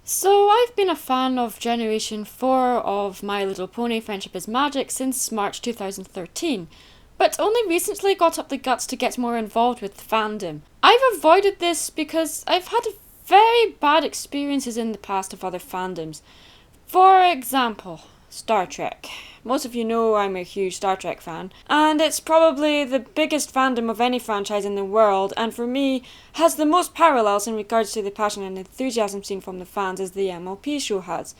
So I've been a fan of Generation 4 of My Little Pony Friendship is Magic since March 2013, but only recently got up the guts to get more involved with fandom. I've avoided this because I've had very bad experiences in the past of other fandoms. For example, Star Trek. Most of you know I'm a huge Star Trek fan, and it's probably the biggest fandom of any franchise in the world, and for me, has the most parallels in regards to the passion and enthusiasm seen from the fans as the MLP show has.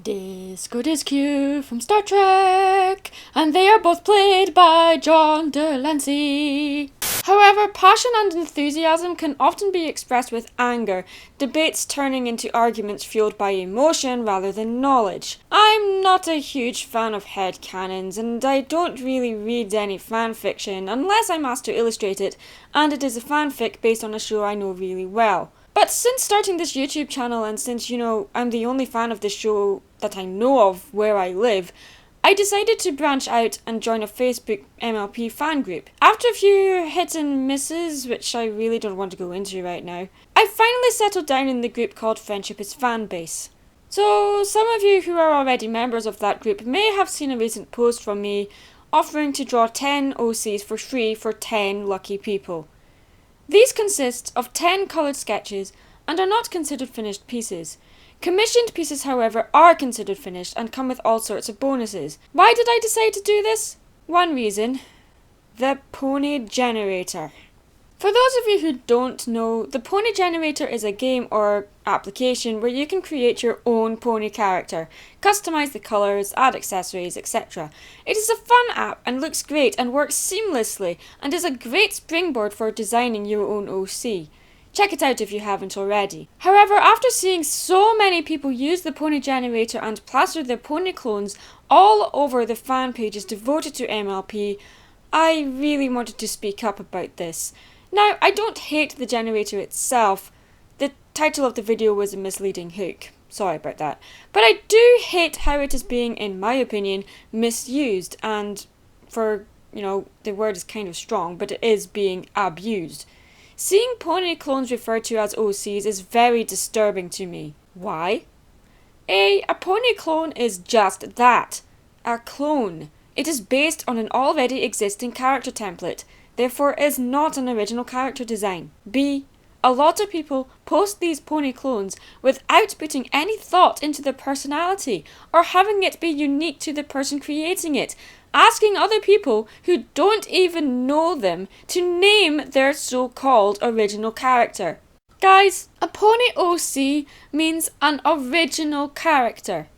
Disco Disc from Star Trek, and they are both played by John Delancey. However, passion and enthusiasm can often be expressed with anger, debates turning into arguments fueled by emotion rather than knowledge. I'm not a huge fan of headcanons, and I don't really read any fanfiction unless I'm asked to illustrate it, and it is a fanfic based on a show I know really well. But since starting this YouTube channel, and since, I'm the only fan of this show that I know of where I live, I decided to branch out and join a Facebook MLP fan group. After a few hit and misses, which I really don't want to go into right now, I finally settled down in the group called Friendship is Fanbase. So some of you who are already members of that group may have seen a recent post from me offering to draw 10 OCs for free for 10 lucky people. These consist of 10 coloured sketches and are not considered finished pieces. Commissioned pieces, however, are considered finished and come with all sorts of bonuses. Why did I decide to do this? One reason: the Pony Generator. For those of you who don't know, the Pony Generator is a game or application where you can create your own pony character, customize the colours, add accessories, etc. It is a fun app and looks great and works seamlessly and is a great springboard for designing your own OC. Check it out if you haven't already. However, after seeing so many people use the Pony Generator and plaster their pony clones all over the fan pages devoted to MLP, I really wanted to speak up about this. Now, I don't hate the generator itself. The title of the video was a misleading hook. Sorry about that. But I do hate how it is being, in my opinion, misused, and the word is kind of strong, but it is being abused. Seeing pony clones referred to as OCs is very disturbing to me. Why? A pony clone is just that. A clone. It is based on an already existing character template, therefore is not an original character design. B. A lot of people post these pony clones without putting any thought into their personality or having it be unique to the person creating it, asking other people who don't even know them to name their so-called original character. Guys, a pony OC means an original character.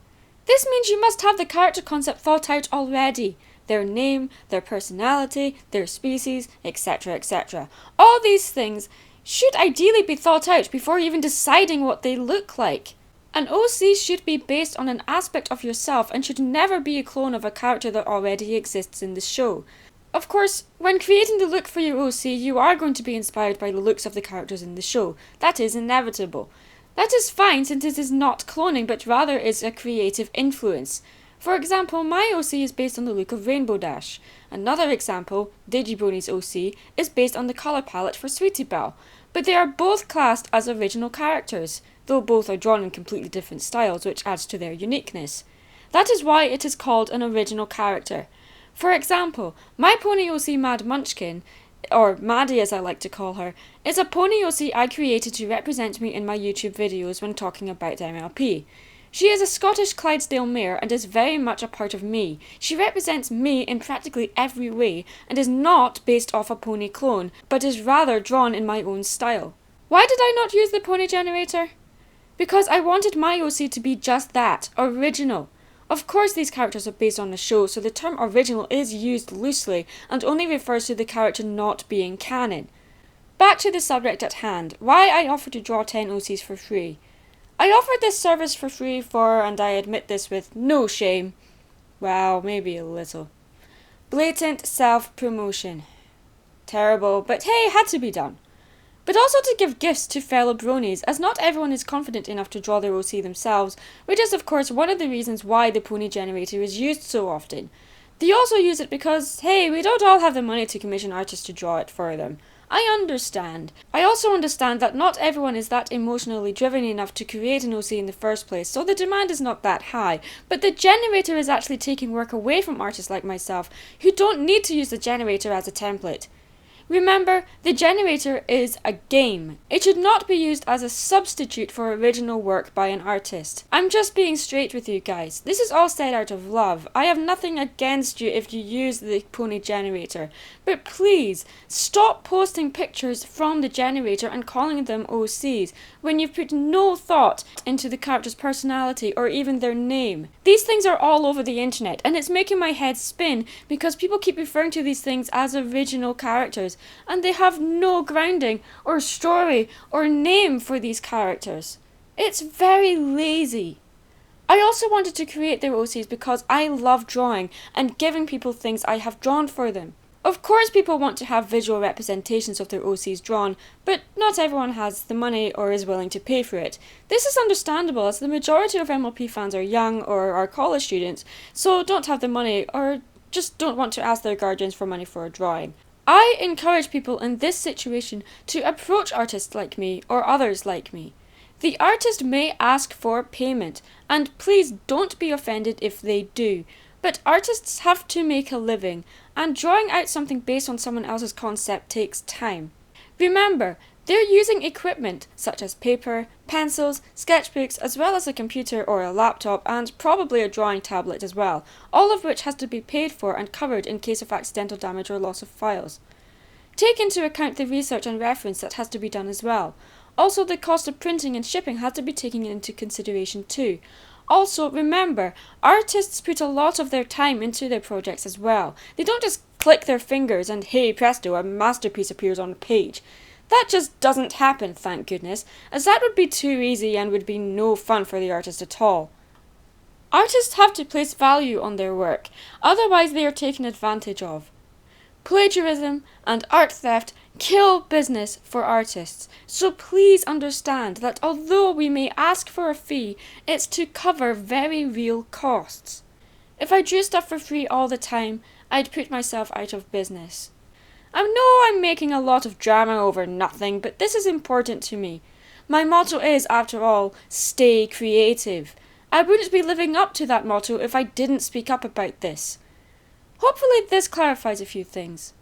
This means you must have the character concept thought out already. Their name, their personality, their species, etc., etc. All these things should ideally be thought out before even deciding what they look like. An OC should be based on an aspect of yourself and should never be a clone of a character that already exists in the show. Of course, when creating the look for your OC, you are going to be inspired by the looks of the characters in the show. That is inevitable. That is fine since it is not cloning but rather is a creative influence. For example, my OC is based on the look of Rainbow Dash. Another example, Digibony's OC, is based on the colour palette for Sweetie Belle. But they are both classed as original characters, though both are drawn in completely different styles, which adds to their uniqueness. That is why it is called an original character. For example, my pony OC Mad Munchkin, or Maddie as I like to call her, is a pony OC I created to represent me in my YouTube videos when talking about MLP. She is a Scottish Clydesdale mare and is very much a part of me. She represents me in practically every way and is not based off a pony clone, but is rather drawn in my own style. Why did I not use the Pony Generator? Because I wanted my OC to be just that, original. Of course these characters are based on the show, so the term original is used loosely and only refers to the character not being canon. Back to the subject at hand, why I offered to draw 10 OCs for free. I offered this service for free for, and I admit this with no shame, well, maybe a little, blatant self-promotion. Terrible, but hey, had to be done. But also to give gifts to fellow bronies, as not everyone is confident enough to draw their OC themselves, which is of course one of the reasons why the Pony Generator is used so often. They also use it because, hey, we don't all have the money to commission artists to draw it for them. I understand. I also understand that not everyone is that emotionally driven enough to create an OC in the first place, so the demand is not that high. But the generator is actually taking work away from artists like myself, who don't need to use the generator as a template. Remember, the generator is a game. It should not be used as a substitute for original work by an artist. I'm just being straight with you guys. This is all said out of love. I have nothing against you if you use the pony generator. But please, stop posting pictures from the generator and calling them OCs when you've put no thought into the character's personality or even their name. These things are all over the internet, and it's making my head spin because people keep referring to these things as original characters, and they have no grounding or story or name for these characters. It's very lazy. I also wanted to create their OCs because I love drawing and giving people things I have drawn for them. Of course people want to have visual representations of their OCs drawn, but not everyone has the money or is willing to pay for it. This is understandable as the majority of MLP fans are young or are college students, so don't have the money or just don't want to ask their guardians for money for a drawing. I encourage people in this situation to approach artists like me or others like me. The artist may ask for payment, and please don't be offended if they do, but artists have to make a living, and drawing out something based on someone else's concept takes time. Remember, they're using equipment such as paper, pencils, sketchbooks, as well as a computer or a laptop, and probably a drawing tablet as well, all of which has to be paid for and covered in case of accidental damage or loss of files. Take into account the research and reference that has to be done as well. Also, the cost of printing and shipping has to be taken into consideration too. Also, remember, artists put a lot of their time into their projects as well. They don't just click their fingers and hey presto, a masterpiece appears on a page. That just doesn't happen, thank goodness, as that would be too easy and would be no fun for the artist at all. Artists have to place value on their work, otherwise they are taken advantage of. Plagiarism and art theft kill business for artists, so please understand that although we may ask for a fee, it's to cover very real costs. If I drew stuff for free all the time, I'd put myself out of business. I know I'm making a lot of drama over nothing, but this is important to me. My motto is, after all, stay creative. I wouldn't be living up to that motto if I didn't speak up about this. Hopefully this clarifies a few things.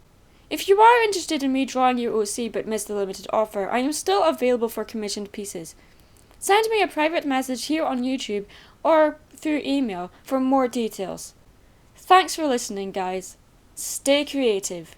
If you are interested in me drawing your OC but missed the limited offer, I am still available for commissioned pieces. Send me a private message here on YouTube or through email for more details. Thanks for listening, guys. Stay creative.